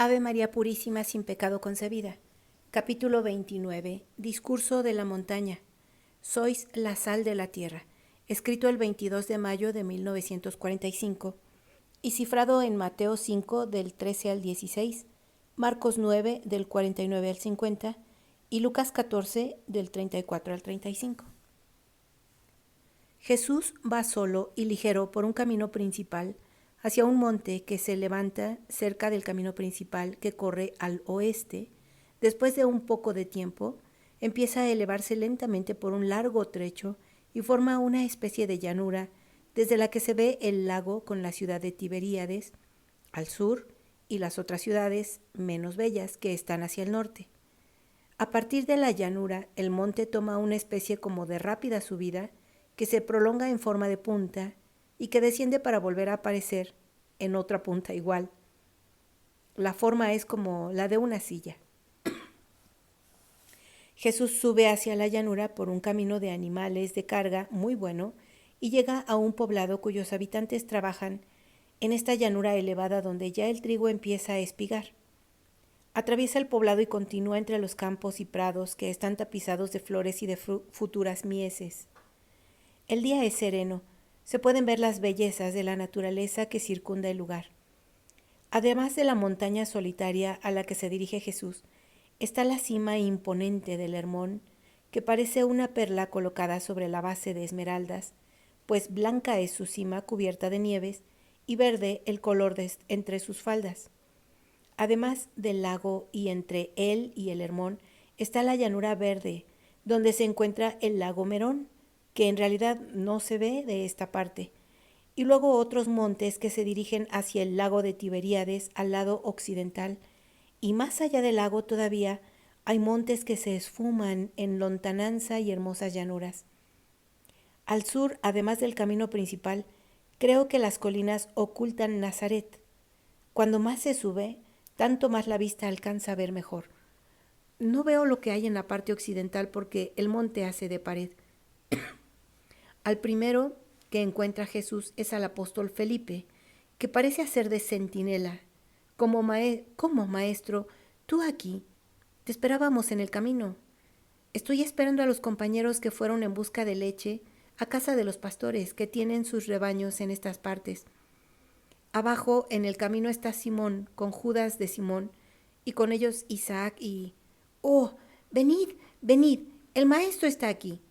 Ave María Purísima sin pecado concebida. Capítulo 29. Discurso de la montaña. Sois la sal de la tierra. Escrito el 22 de mayo de 1945 y cifrado en Mateo 5 del 13 al 16, Marcos 9 del 49 al 50 y Lucas 14 del 34 al 35. Jesús va solo y ligero por un camino principal hacia un monte que se levanta cerca del camino principal que corre al oeste. Después de un poco de tiempo, empieza a elevarse lentamente por un largo trecho y forma una especie de llanura desde la que se ve el lago con la ciudad de Tiberíades al sur y las otras ciudades menos bellas que están hacia el norte. A partir de la llanura, el monte toma una especie como de rápida subida que se prolonga en forma de punta y que desciende para volver a aparecer en otra punta igual. La forma es como la de una silla. Jesús sube hacia la llanura por un camino de animales de carga muy bueno y llega a un poblado cuyos habitantes trabajan en esta llanura elevada donde ya el trigo empieza a espigar. Atraviesa el poblado y continúa entre los campos y prados que están tapizados de flores y de futuras mieses. El día es sereno. Se pueden ver las bellezas de la naturaleza que circunda el lugar. Además de la montaña solitaria a la que se dirige Jesús, está la cima imponente del Hermón, que parece una perla colocada sobre la base de esmeraldas, pues blanca es su cima cubierta de nieves y verde el color entre sus faldas. Además del lago y entre él y el Hermón está la llanura verde, donde se encuentra el lago Merón, que en realidad no se ve de esta parte, y luego otros montes que se dirigen hacia el lago de Tiberíades al lado occidental, y más allá del lago todavía hay montes que se esfuman en lontananza y hermosas llanuras. Al sur, además del camino principal, creo que las colinas ocultan Nazaret. Cuando más se sube, tanto más la vista alcanza a ver mejor. No veo lo que hay en la parte occidental porque el monte hace de pared. Al primero que encuentra Jesús es al apóstol Felipe, que parece hacer de centinela. ¿Cómo, maestro? Tú aquí. Te esperábamos en el camino. Estoy esperando a los compañeros que fueron en busca de leche a casa de los pastores que tienen sus rebaños en estas partes. Abajo en el camino está Simón con Judas de Simón y con ellos Isaac y... ¡Oh! Venid, venid, el maestro está aquí.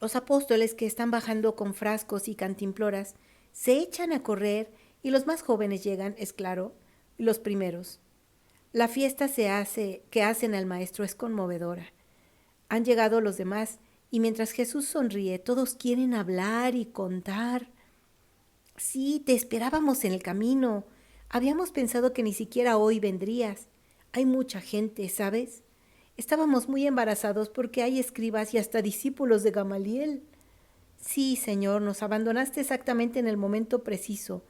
Los apóstoles que están bajando con frascos y cantimploras se echan a correr y los más jóvenes llegan, es claro, los primeros. La fiesta que hacen al maestro es conmovedora. Han llegado los demás y mientras Jesús sonríe, todos quieren hablar y contar. Sí, te esperábamos en el camino. Habíamos pensado que ni siquiera hoy vendrías. Hay mucha gente, ¿sabes? Estábamos muy embarazados porque hay escribas y hasta discípulos de Gamaliel. Sí, Señor, nos abandonaste exactamente en el momento preciso.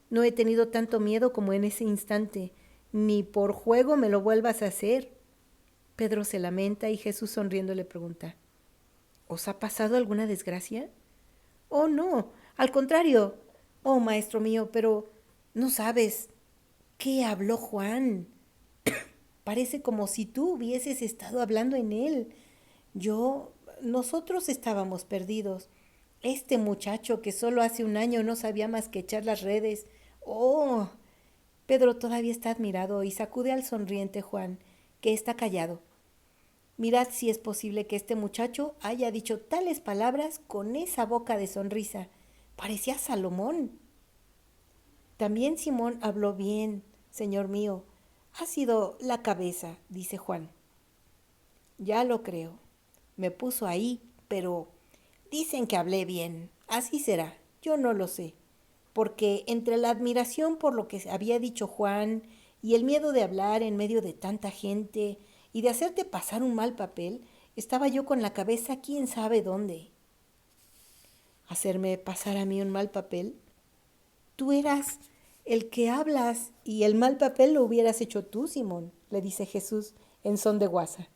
No he tenido tanto miedo como en ese instante. Ni por juego me lo vuelvas a hacer. Pedro se lamenta y Jesús sonriendo le pregunta, ¿os ha pasado alguna desgracia? Oh, no, al contrario. Oh, maestro mío, pero no sabes. ¿Qué habló Juan? Parece como si tú hubieses estado hablando en él. Nosotros estábamos perdidos. Este muchacho que solo hace un año no sabía más que echar las redes. ¡Oh! Pedro todavía está admirado y sacude al sonriente Juan, que está callado. Mirad si es posible que este muchacho haya dicho tales palabras con esa boca de sonrisa. Parecía Salomón. También Simón habló bien, señor mío. Ha sido la cabeza, dice Juan. Ya lo creo. Me puso ahí, pero dicen que hablé bien. Así será. Yo no lo sé. Porque entre la admiración por lo que había dicho Juan y el miedo de hablar en medio de tanta gente y de hacerte pasar un mal papel, estaba yo con la cabeza quién sabe dónde. ¿Hacerme pasar a mí un mal papel? Tú eras el que hablas y el mal papel lo hubieras hecho tú, Simón, le dice Jesús en son de guasa.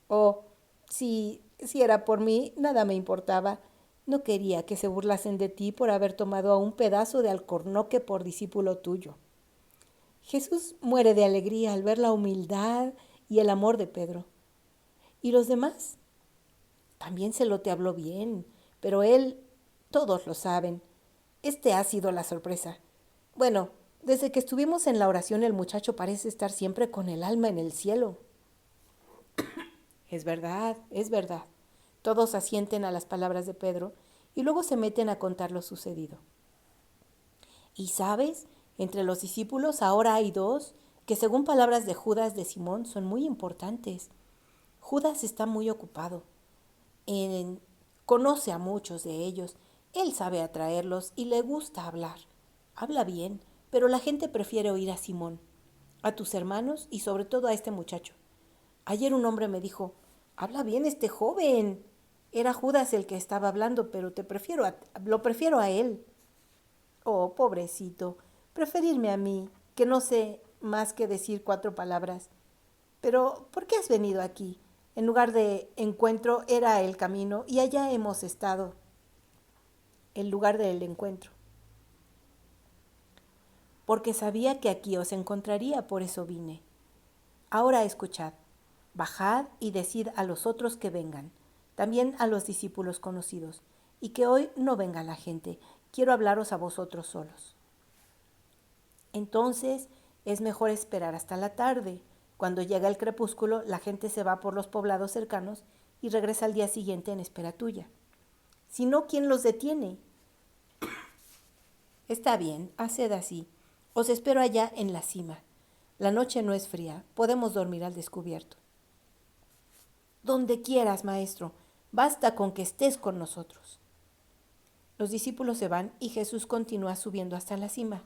Oh, si era por mí, nada me importaba. No quería que se burlasen de ti por haber tomado a un pedazo de alcornoque por discípulo tuyo. Jesús muere de alegría al ver la humildad y el amor de Pedro. ¿Y los demás? También se lo te habló bien, pero él, todos lo saben. Este ha sido la sorpresa. Bueno, desde que estuvimos en la oración el muchacho parece estar siempre con el alma en el cielo. Es verdad, es verdad. Todos asienten a las palabras de Pedro y luego se meten a contar lo sucedido. Y sabes, entre los discípulos ahora hay dos que según palabras de Judas de Simón son muy importantes. Judas está muy ocupado. En- Conoce a muchos de ellos. Él sabe atraerlos y le gusta hablar. Habla bien, pero la gente prefiere oír a Simón, a tus hermanos y sobre todo a este muchacho. Ayer un hombre me dijo, habla bien este joven. Era Judas el que estaba hablando, pero lo prefiero a él. Oh, pobrecito, preferirme a mí, que no sé más que decir 4 palabras. Pero, ¿por qué has venido aquí? En lugar de encuentro era el camino y allá hemos estado, el lugar del encuentro. Porque sabía que aquí os encontraría, por eso vine. Ahora escuchad, bajad y decid a los otros que vengan, también a los discípulos conocidos, y que hoy no venga la gente, quiero hablaros a vosotros solos. Entonces es mejor esperar hasta la tarde. Cuando llega el crepúsculo, la gente se va por los poblados cercanos y regresa al día siguiente en espera tuya. Si no, ¿quién los detiene? Está bien, haced así. Os espero allá en la cima. La noche no es fría, podemos dormir al descubierto. Donde quieras, maestro, basta con que estés con nosotros. Los discípulos se van y Jesús continúa subiendo hasta la cima.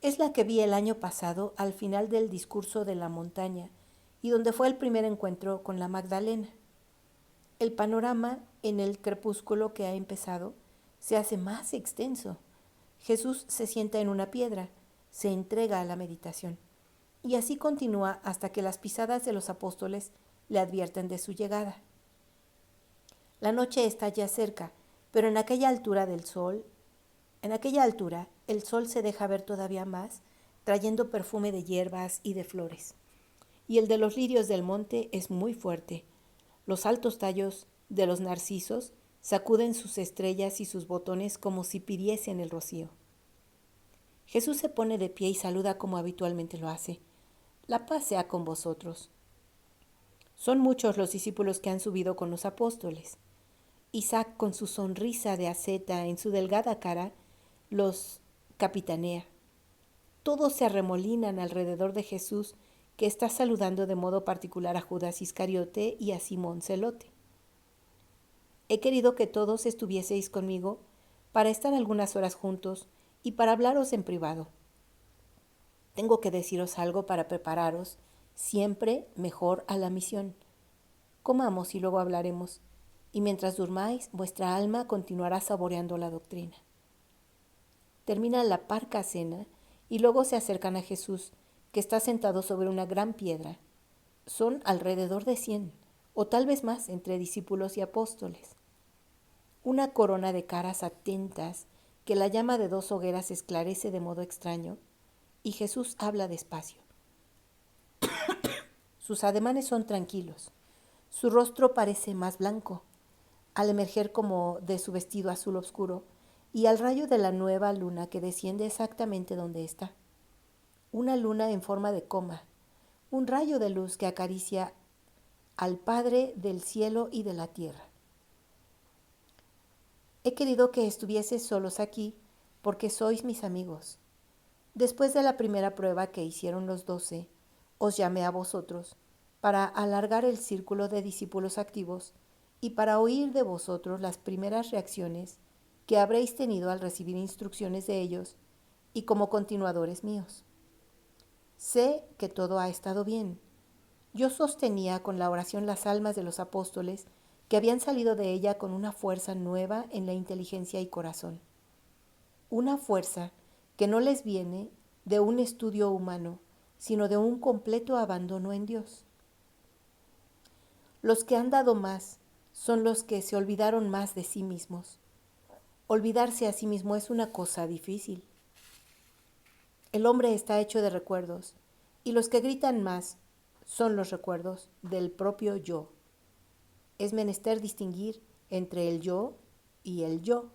Es la que vi el año pasado al final del discurso de la montaña y donde fue el primer encuentro con la Magdalena. El panorama en el crepúsculo que ha empezado se hace más extenso. Jesús se sienta en una piedra, se entrega a la meditación y así continúa hasta que las pisadas de los apóstoles le advierten de su llegada. La noche está ya cerca, pero en aquella altura el sol se deja ver todavía más, trayendo perfume de hierbas y de flores. Y el de los lirios del monte es muy fuerte. Los altos tallos de los narcisos sacuden sus estrellas y sus botones como si pidiesen el rocío. Jesús se pone de pie y saluda como habitualmente lo hace. La paz sea con vosotros. Son muchos los discípulos que han subido con los apóstoles. Isaac, con su sonrisa de asceta en su delgada cara, los capitanea. Todos se arremolinan alrededor de Jesús, que está saludando de modo particular a Judas Iscariote y a Simón Celote. He querido que todos estuvieseis conmigo para estar algunas horas juntos y para hablaros en privado. Tengo que deciros algo para prepararos siempre mejor a la misión. Comamos y luego hablaremos, y mientras durmáis, vuestra alma continuará saboreando la doctrina. Termina la parca cena y luego se acercan a Jesús, que está sentado sobre una gran piedra. Son alrededor de 100, o tal vez más, entre discípulos y apóstoles. Una corona de caras atentas que la llama de 2 hogueras esclarece de modo extraño, y Jesús habla despacio. Sus ademanes son tranquilos. Su rostro parece más blanco, al emerger como de su vestido azul oscuro, y al rayo de la nueva luna que desciende exactamente donde está. Una luna en forma de coma, un rayo de luz que acaricia al Padre del cielo y de la tierra. He querido que estuvieseis solos aquí porque sois mis amigos. Después de la primera prueba que hicieron los 12, os llamé a vosotros para alargar el círculo de discípulos activos y para oír de vosotros las primeras reacciones que habréis tenido al recibir instrucciones de ellos y como continuadores míos. Sé que todo ha estado bien. Yo sostenía con la oración las almas de los apóstoles que habían salido de ella con una fuerza nueva en la inteligencia y corazón. Una fuerza que no les viene de un estudio humano, sino de un completo abandono en Dios. Los que han dado más son los que se olvidaron más de sí mismos. Olvidarse a sí mismo es una cosa difícil. El hombre está hecho de recuerdos, y los que gritan más son los recuerdos del propio yo. Es menester distinguir entre el yo y el yo.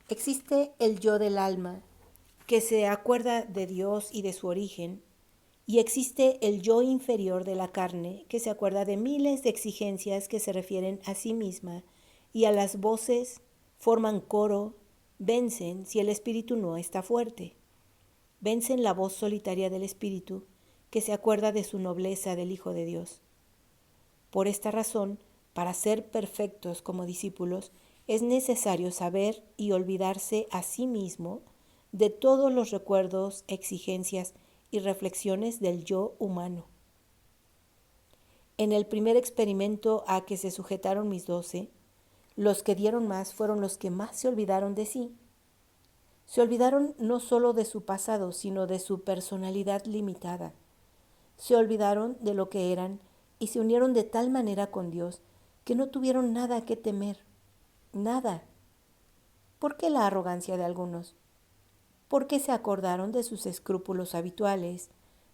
Existe el yo del alma, que se acuerda de Dios y de su origen, y existe el yo inferior de la carne, que se acuerda de miles de exigencias que se refieren a sí misma, y a las voces forman coro, vencen si el espíritu no está fuerte. Vencen la voz solitaria del espíritu, que se acuerda de su nobleza del Hijo de Dios. Por esta razón, para ser perfectos como discípulos, es necesario saber y olvidarse a sí mismo de todos los recuerdos, exigencias y reflexiones del yo humano. En el primer experimento a que se sujetaron mis 12, los que dieron más fueron los que más se olvidaron de sí. Se olvidaron no solo de su pasado, sino de su personalidad limitada. Se olvidaron de lo que eran y se unieron de tal manera con Dios que no tuvieron nada que temer. Nada. ¿Por qué la arrogancia de algunos? Porque se acordaron de sus escrúpulos habituales,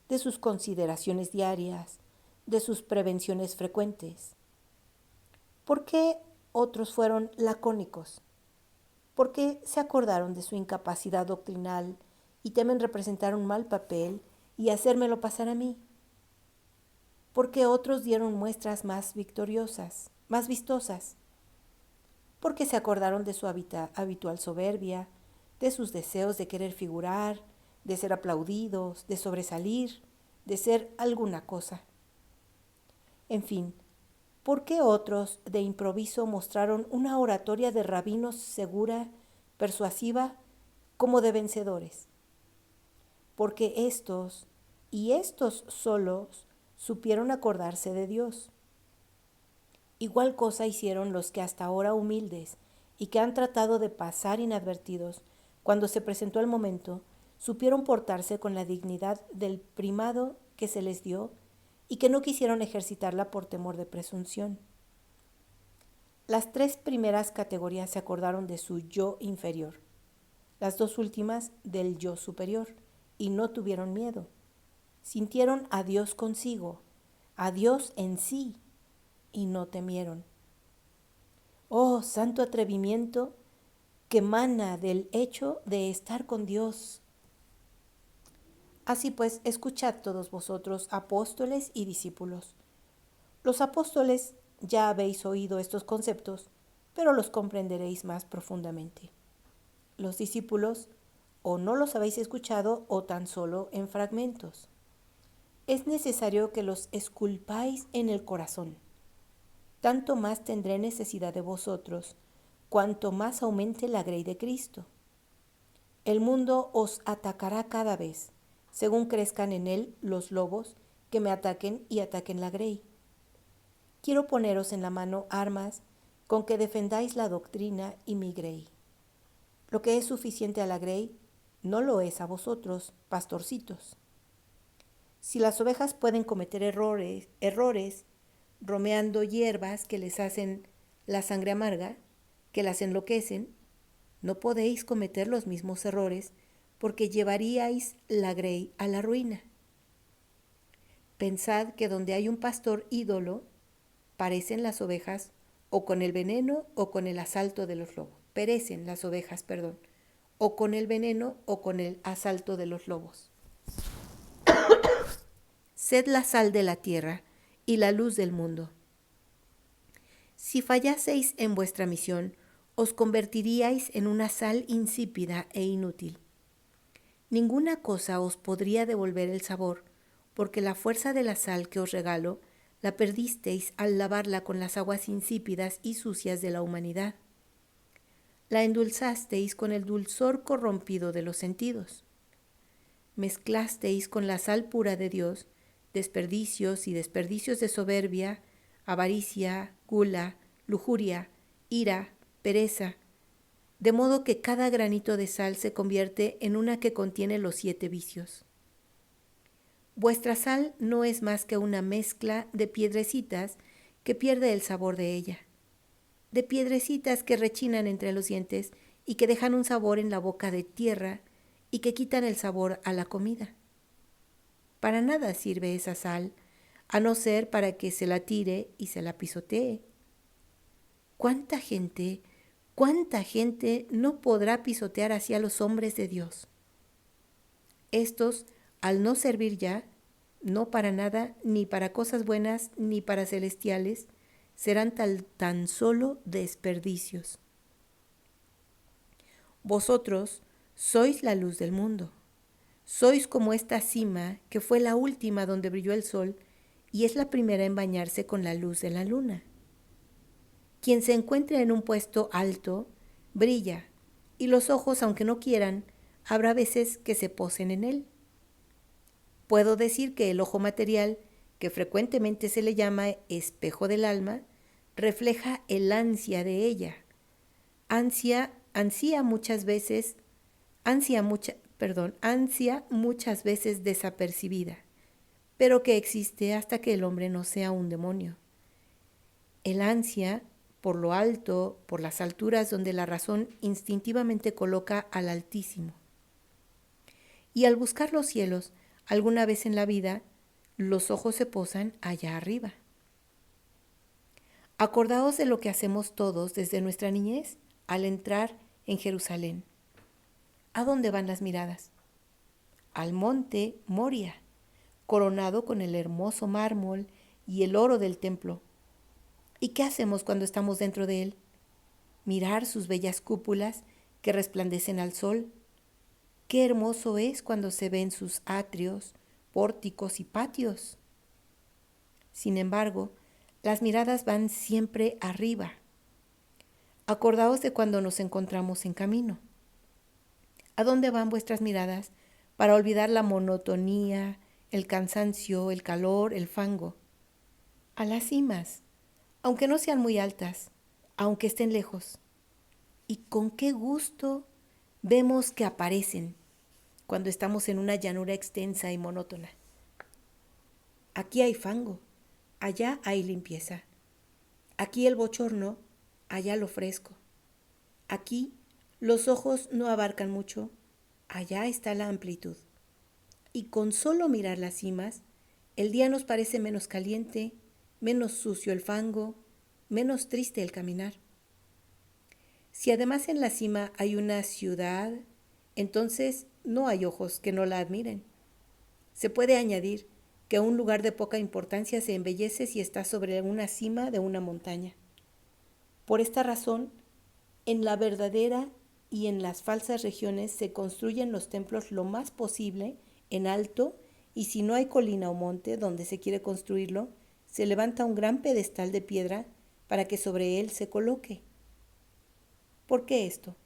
de sus consideraciones diarias, de sus prevenciones frecuentes. ¿Por qué otros fueron lacónicos? Porque se acordaron de su incapacidad doctrinal y temen representar un mal papel y hacérmelo pasar a mí. Porque otros dieron muestras más victoriosas, más vistosas. Porque se acordaron de su habitual soberbia, de sus deseos de querer figurar, de ser aplaudidos, de sobresalir, de ser alguna cosa. En fin, ¿por qué otros de improviso mostraron una oratoria de rabinos segura, persuasiva, como de vencedores? Porque estos, y estos solos, supieron acordarse de Dios. Igual cosa hicieron los que hasta ahora humildes y que han tratado de pasar inadvertidos, cuando se presentó el momento, supieron portarse con la dignidad del primado que se les dio y que no quisieron ejercitarla por temor de presunción. Las 3 primeras categorías se acordaron de su yo inferior, las 2 últimas del yo superior, y no tuvieron miedo. Sintieron a Dios consigo, a Dios en sí, y no temieron. Oh, santo atrevimiento que emana del hecho de estar con Dios. Así pues, escuchad todos vosotros, apóstoles y discípulos. Los apóstoles ya habéis oído estos conceptos, pero los comprenderéis más profundamente. Los discípulos o no los habéis escuchado o tan solo en fragmentos. Es necesario que los esculpáis en el corazón. Tanto más tendré necesidad de vosotros, cuanto más aumente la grey de Cristo. El mundo os atacará cada vez, según crezcan en él los lobos que me ataquen y ataquen la grey. Quiero poneros en la mano armas con que defendáis la doctrina y mi grey. Lo que es suficiente a la grey, no lo es a vosotros, pastorcitos. Si las ovejas pueden cometer errores, romeando hierbas que les hacen la sangre amarga, que las enloquecen, no podéis cometer los mismos errores porque llevaríais la grey a la ruina. Pensad que donde hay un pastor ídolo, parecen las ovejas o con el veneno o con el asalto de los lobos. Perecen las ovejas, o con el veneno o con el asalto de los lobos. Sed la sal de la tierra y la luz del mundo. Si fallaseis en vuestra misión, os convertiríais en una sal insípida e inútil. Ninguna cosa os podría devolver el sabor, porque la fuerza de la sal que os regalo la perdisteis al lavarla con las aguas insípidas y sucias de la humanidad. La endulzasteis con el dulzor corrompido de los sentidos. Mezclasteis con la sal pura de Dios desperdicios y desperdicios de soberbia, avaricia, gula, lujuria, ira, pereza, de modo que cada granito de sal se convierte en una que contiene los 7 vicios. Vuestra sal no es más que una mezcla de piedrecitas que pierde el sabor de ella, de piedrecitas que rechinan entre los dientes y que dejan un sabor en la boca de tierra y que quitan el sabor a la comida. Para nada sirve esa sal, a no ser para que se la tire y se la pisotee. cuánta gente no podrá pisotear así a los hombres de Dios? Estos, al no servir ya, no para nada, ni para cosas buenas, ni para celestiales, serán tan solo desperdicios. Vosotros sois la luz del mundo. Sois como esta cima que fue la última donde brilló el sol y es la primera en bañarse con la luz de la luna. Quien se encuentre en un puesto alto, brilla, y los ojos, aunque no quieran, habrá veces que se posen en él. Puedo decir que el ojo material, que frecuentemente se le llama espejo del alma, refleja el ansia de ella. Ansia muchas veces desapercibida, pero que existe hasta que el hombre no sea un demonio. El ansia por lo alto, por las alturas donde la razón instintivamente coloca al Altísimo. Y al buscar los cielos, alguna vez en la vida, los ojos se posan allá arriba. Acordaos de lo que hacemos todos desde nuestra niñez al entrar en Jerusalén. ¿A dónde van las miradas? Al monte Moria, coronado con el hermoso mármol y el oro del templo. ¿Y qué hacemos cuando estamos dentro de él? Mirar sus bellas cúpulas que resplandecen al sol. Qué hermoso es cuando se ven sus atrios, pórticos y patios. Sin embargo, las miradas van siempre arriba. Acordaos de cuando nos encontramos en camino. ¿A dónde van vuestras miradas para olvidar la monotonía, el cansancio, el calor, el fango? A las cimas, aunque no sean muy altas, aunque estén lejos. Y con qué gusto vemos que aparecen cuando estamos en una llanura extensa y monótona. Aquí hay fango, allá hay limpieza. Aquí el bochorno, allá lo fresco. Aquí los ojos no abarcan mucho, allá está la amplitud. Y con solo mirar las cimas, el día nos parece menos caliente, menos sucio el fango, menos triste el caminar. Si además en la cima hay una ciudad, entonces no hay ojos que no la admiren. Se puede añadir que un lugar de poca importancia se embellece si está sobre una cima de una montaña. Por esta razón, en la verdadera y en las falsas regiones se construyen los templos lo más posible en alto, y si no hay colina o monte donde se quiere construirlo, se levanta un gran pedestal de piedra para que sobre él se coloque. ¿Por qué esto?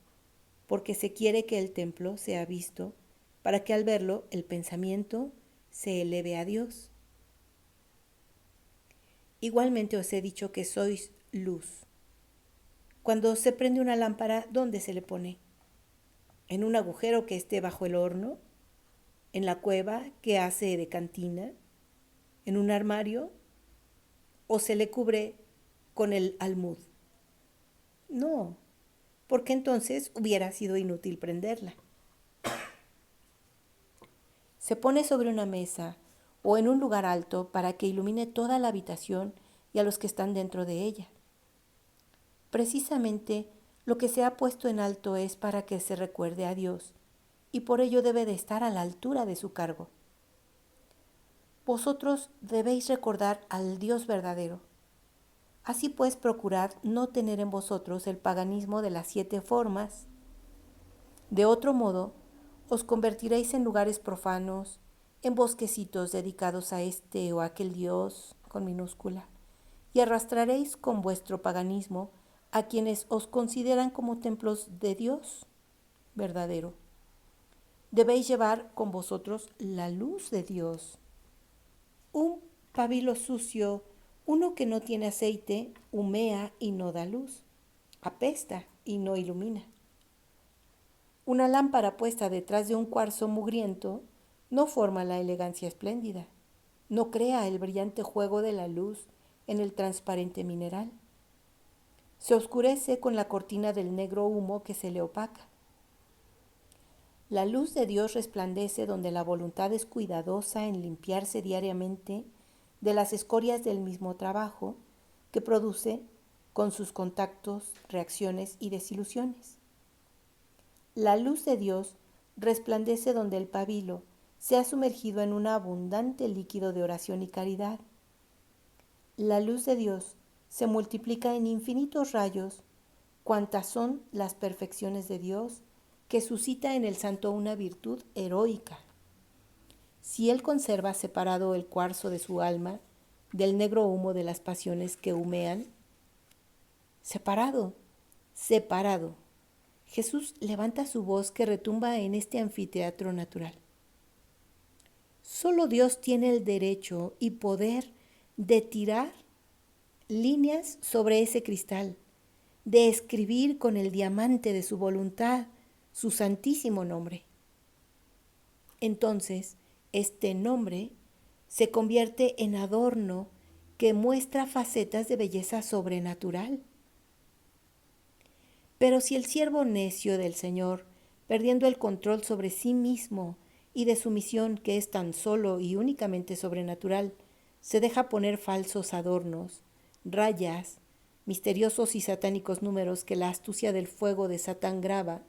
Porque se quiere que el templo sea visto, para que al verlo el pensamiento se eleve a Dios. Igualmente os he dicho que sois luz. Cuando se prende una lámpara, ¿dónde se le pone? ¿En un agujero que esté bajo el horno? ¿En la cueva que hace de cantina? ¿En un armario? ¿O se le cubre con el almud? No, porque entonces hubiera sido inútil prenderla. Se pone sobre una mesa o en un lugar alto para que ilumine toda la habitación y a los que están dentro de ella. Precisamente lo que se ha puesto en alto es para que se recuerde a Dios, y por ello debe de estar a la altura de su cargo. Vosotros debéis recordar al Dios verdadero. Así pues, procurad no tener en vosotros el paganismo de las 7 formas. De otro modo, os convertiréis en lugares profanos, en bosquecitos dedicados a este o aquel Dios con minúscula, y arrastraréis con vuestro paganismo a quienes os consideran como templos de Dios verdadero. Debéis llevar con vosotros la luz de Dios. Un pabilo sucio, uno que no tiene aceite, humea y no da luz, apesta y no ilumina. Una lámpara puesta detrás de un cuarzo mugriento no forma la elegancia espléndida, no crea el brillante juego de la luz en el transparente mineral. Se oscurece con la cortina del negro humo que se le opaca. La luz de Dios resplandece donde la voluntad es cuidadosa en limpiarse diariamente de las escorias del mismo trabajo que produce con sus contactos, reacciones y desilusiones. La luz de Dios resplandece donde el pabilo se ha sumergido en un abundante líquido de oración y caridad. La luz de Dios se multiplica en infinitos rayos, cuantas son las perfecciones de Dios, que suscita en el santo una virtud heroica. Si él conserva separado el cuarzo de su alma del negro humo de las pasiones que humean, separado, Jesús levanta su voz que retumba en este anfiteatro natural. Solo Dios tiene el derecho y poder de tirar líneas sobre ese cristal, de escribir con el diamante de su voluntad su santísimo nombre. Entonces, este nombre se convierte en adorno que muestra facetas de belleza sobrenatural. Pero si el siervo necio del Señor, perdiendo el control sobre sí mismo y de su misión que es tan solo y únicamente sobrenatural, se deja poner falsos adornos, rayas, misteriosos y satánicos números que la astucia del fuego de Satán graba,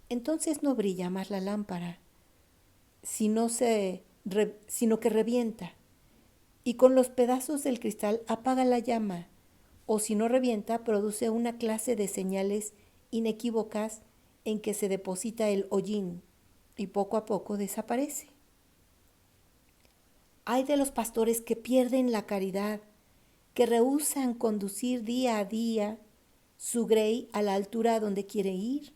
entonces no brilla más la lámpara, sino que revienta, y con los pedazos del cristal apaga la llama, o si no revienta, produce una clase de señales inequívocas en que se deposita el hollín y poco a poco desaparece. Ay de los pastores que pierden la caridad, que rehúsan conducir día a día su grey a la altura donde quiere ir.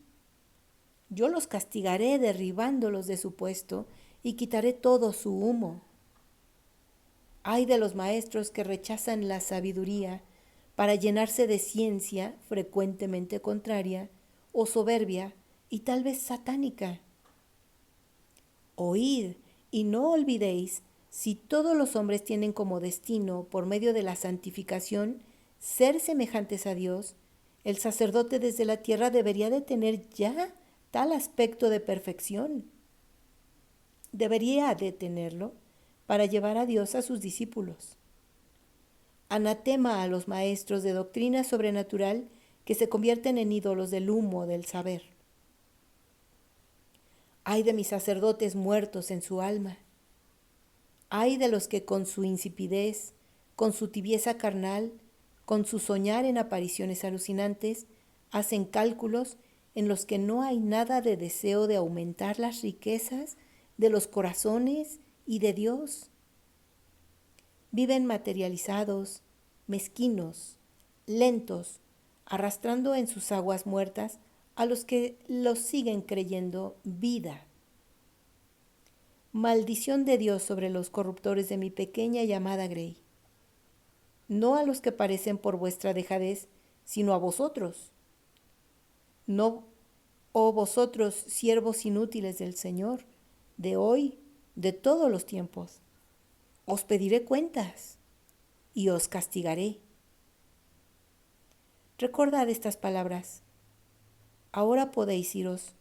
Yo los castigaré derribándolos de su puesto y quitaré todo su humo. Ay de los maestros que rechazan la sabiduría para llenarse de ciencia frecuentemente contraria o soberbia y tal vez satánica. Oíd y no olvidéis, si todos los hombres tienen como destino, por medio de la santificación, ser semejantes a Dios, el sacerdote desde la tierra debería de tener ya tal aspecto de perfección. Debería de tenerlo para llevar a Dios a sus discípulos. Anatema a los maestros de doctrina sobrenatural que se convierten en ídolos del humo del saber. Ay de mis sacerdotes muertos en su alma. Ay de los que con su insipidez, con su tibieza carnal, con su soñar en apariciones alucinantes, hacen cálculos en los que no hay nada de deseo de aumentar las riquezas de los corazones y de Dios. Viven materializados, mezquinos, lentos, arrastrando en sus aguas muertas a los que los siguen creyendo vida. Maldición de Dios sobre los corruptores de mi pequeña y amada Grey. No a los que parecen por vuestra dejadez, sino a vosotros. No, oh vosotros, siervos inútiles del Señor, de hoy, de todos los tiempos. Os pediré cuentas y os castigaré. Recordad estas palabras. Ahora podéis iros.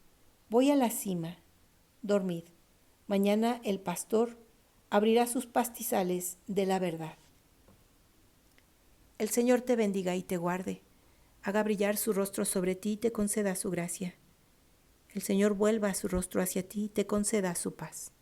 Voy a la cima. Dormid. Mañana el pastor abrirá sus pastizales de la verdad. El Señor te bendiga y te guarde. Haga brillar su rostro sobre ti y te conceda su gracia. El Señor vuelva su rostro hacia ti y te conceda su paz.